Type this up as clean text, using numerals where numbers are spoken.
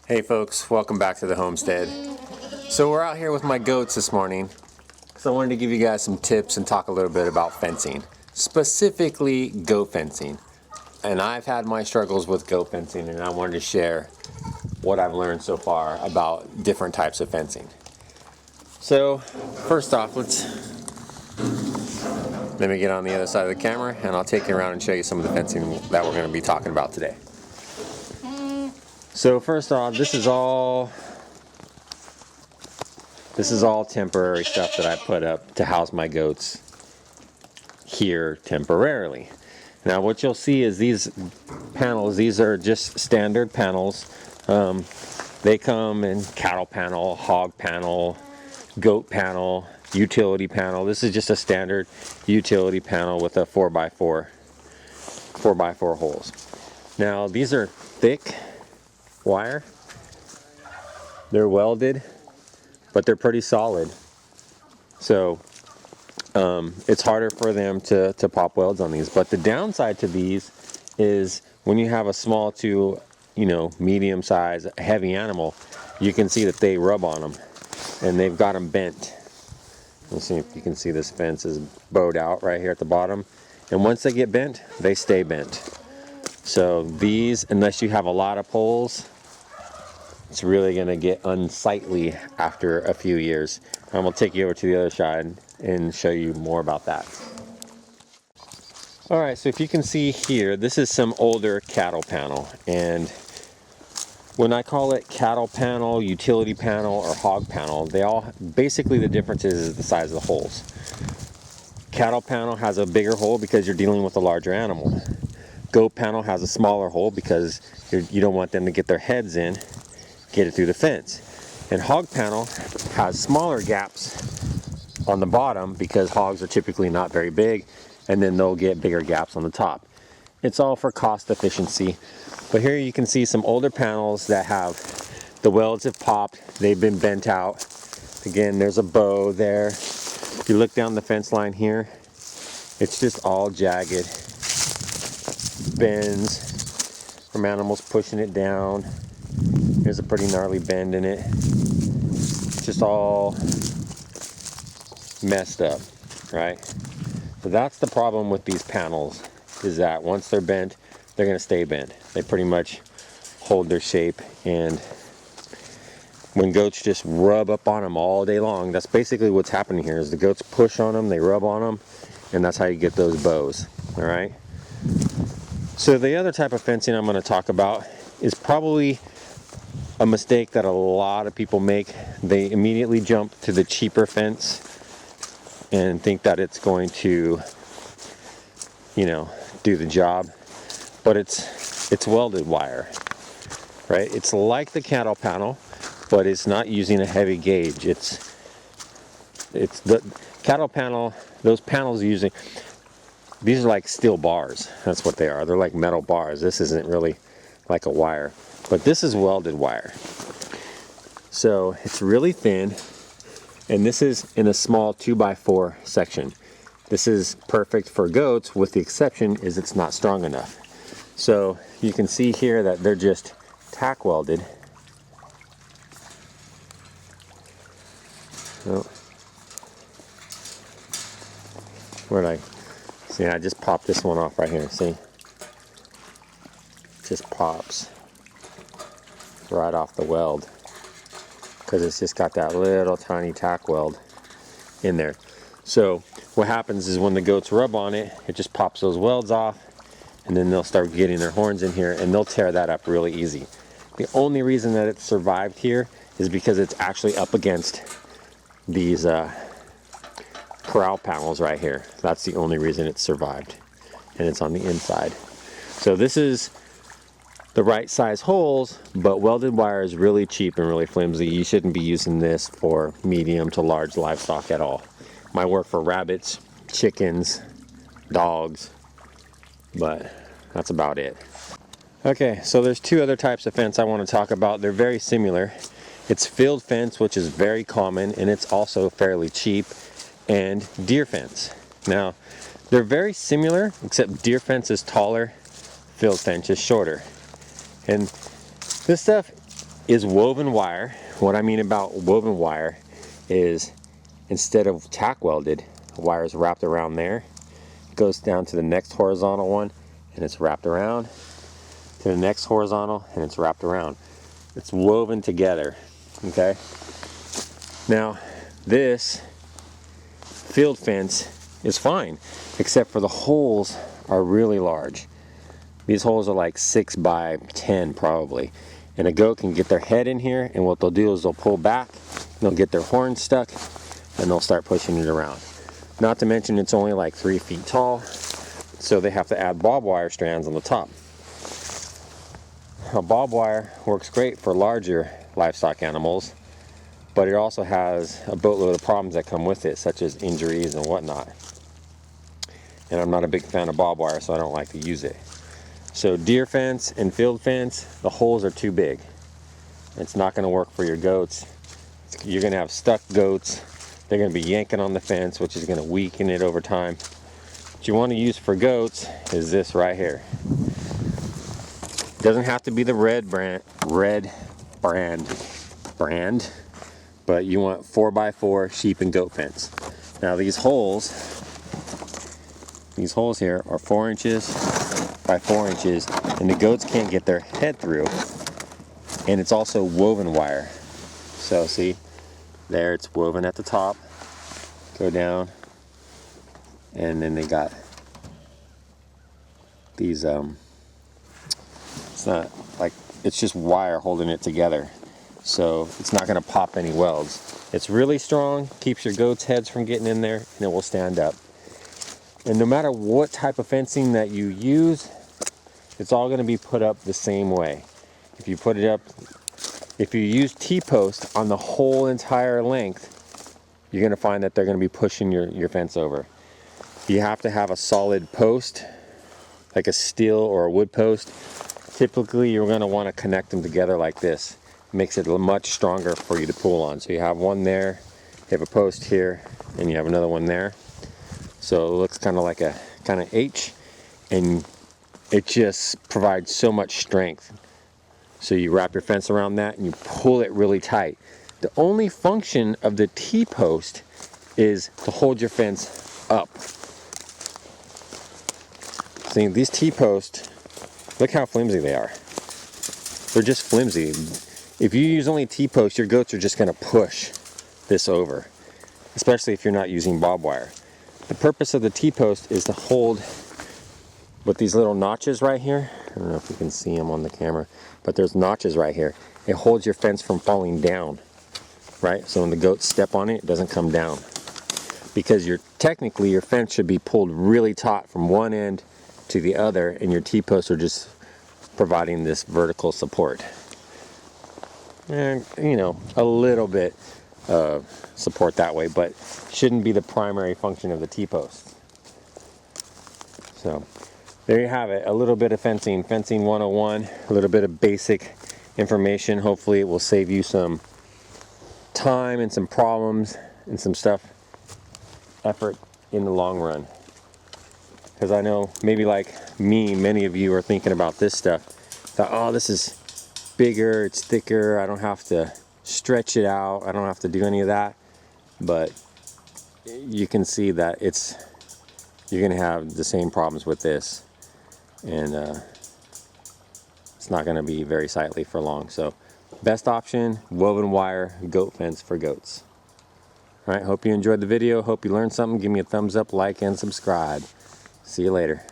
Hey folks, welcome back to the homestead. So we're out here with my goats this morning. So I wanted to give you guys some tips and talk a little bit about fencing, specifically goat fencing. And I've had my struggles with goat fencing, and I wanted to share what I've learned so far about different types of fencing. So first off, let me get on the other side of the camera and I'll take you around and show you some of the fencing that we're going to be talking about today. So first off, this is all temporary stuff that I put up to house my goats here temporarily. Now what you'll see is these panels, these are just standard panels. They come in cattle panel, hog panel, goat panel, utility panel. This is just a standard utility panel with a 4x4 holes. Now these are thick wire. They're welded, but they're pretty solid. So it's harder for them to pop welds on these. But the downside to these is when you have a small to medium size heavy animal, you can see that they rub on them and they've got them bent. Let's see if you can see this fence is bowed out right here at the bottom, and once they get bent, they stay bent. So these, unless you have a lot of poles, it's really going to get unsightly after a few years. I'm going to take you over to the other side and show you more about that. Alright, so if you can see here, this is some older cattle panel, and when I call it cattle panel, utility panel, or hog panel, they all, basically the difference is the size of the holes. Cattle panel has a bigger hole because you're dealing with a larger animal. Goat panel has a smaller hole because you don't want them to get their heads in, get it through the fence. And hog panel has smaller gaps on the bottom because hogs are typically not very big, and then they'll get bigger gaps on the top. It's all for cost efficiency. But here you can see some older panels that have, the welds have popped, they've been bent out. Again, there's a bow there. If you look down the fence line here, it's just all jagged, bends from animals pushing it down. There's a pretty gnarly bend in it. Just all messed up, right? So that's the problem with these panels, is that once they're bent, they're going to stay bent. They pretty much hold their shape, and when goats just rub up on them all day long, that's basically what's happening here, is the goats push on them, they rub on them, and that's how you get those bows, all right? So the other type of fencing I'm going to talk about is probably a mistake that a lot of people make. They immediately jump to the cheaper fence and think that it's going to, do the job. But it's welded wire, right? It's like the cattle panel, but it's not using a heavy gauge. It's the cattle panel, those panels using, these are like steel bars. That's what they are. They're like metal bars. This isn't really like a wire, but this is welded wire. So it's really thin, and this is in a small 2x4 section. This is perfect for goats, with the exception is it's not strong enough. So you can see here that they're just tack welded. Oh. Where'd I see? I just popped this one off right here. See? Just pops right off the weld because it's just got that little tiny tack weld in there. So what happens is when the goats rub on it, it just pops those welds off, and then they'll start getting their horns in here, and they'll tear that up really easy. The only reason that it's survived here is because it's actually up against these corral panels right here. That's the only reason it's survived, and it's on the inside. So this is the right size holes, but welded wire is really cheap and really flimsy. You shouldn't be using this for medium to large livestock at all. Might work for rabbits, chickens, dogs, but that's about it. Okay, so there's two other types of fence I want to talk about. They're very similar. It's field fence, which is very common, and it's also fairly cheap, and deer fence. Now, they're very similar, except deer fence is taller, field fence is shorter. And this stuff, is woven wire. What I mean about woven wire is instead of tack welded, the wire is wrapped around there. It goes down to the next horizontal one and it's wrapped around to the next horizontal and it's wrapped around. It's woven together, okay? Now, this field fence is fine, except for the holes are really large. These holes are like 6 by 10 probably. And a goat can get their head in here, and what they'll do is they'll pull back, they'll get their horns stuck, and they'll start pushing it around. Not to mention it's only like 3 feet tall, so they have to add barbed wire strands on the top. Now, barbed wire works great for larger livestock animals, but it also has a boatload of problems that come with it, such as injuries and whatnot. And I'm not a big fan of barbed wire, so I don't like to use it. So deer fence and field fence, the holes are too big. It's not going to work for your goats. You're going to have stuck goats. They're going to be yanking on the fence, which is going to weaken it over time. What you want to use for goats is this right here. It doesn't have to be the red brand, but you want 4x4 sheep and goat fence. Now these holes here are 4 inches by 4 inches, and the goats can't get their head through. And it's also woven wire. So see, there it's woven at the top, go down, and then they got these, it's not like, it's just wire holding it together. So it's not going to pop any welds. It's really strong, keeps your goats' heads from getting in there, and it will stand up. And no matter what type of fencing that you use, it's all going to be put up the same way. If you put it up, if you use T-post on the whole entire length, you're going to find that they're going to be pushing your fence over. You have to have a solid post, like a steel or a wood post. Typically, you're going to want to connect them together like this. It makes it much stronger for you to pull on. So you have one there, you have a post here, and you have another one there. So it looks kind of like a kind of H, and it just provides so much strength. So you wrap your fence around that and you pull it really tight. The only function of the T-post is to hold your fence up. See, these T-posts, look how flimsy they are. They're just flimsy. If you use only T-posts, your goats are just going to push this over, especially if you're not using barbed wire. The purpose of the T-post is to hold with these little notches right here. I don't know if you can see them on the camera, but there's notches right here. It holds your fence from falling down, right? So when the goats step on it, it doesn't come down. Because technically your fence should be pulled really taut from one end to the other, and your T-posts are just providing this vertical support. And, you know, a little bit support that way, but shouldn't be the primary function of the T-post. So there you have it, a little bit of fencing 101, a little bit of basic information. Hopefully it will save you some time and some problems and some effort in the long run. Because I know maybe like me, many of you are thinking about this stuff. Thought, oh, this is bigger, it's thicker, I don't have to stretch it out, I don't have to do any of that. But you can see that you're going to have the same problems with this, and it's not going to be very sightly for long. So best option, woven wire goat fence for goats. All right, hope you enjoyed the video, hope you learned something. Give me a thumbs up, like, and subscribe. See you later.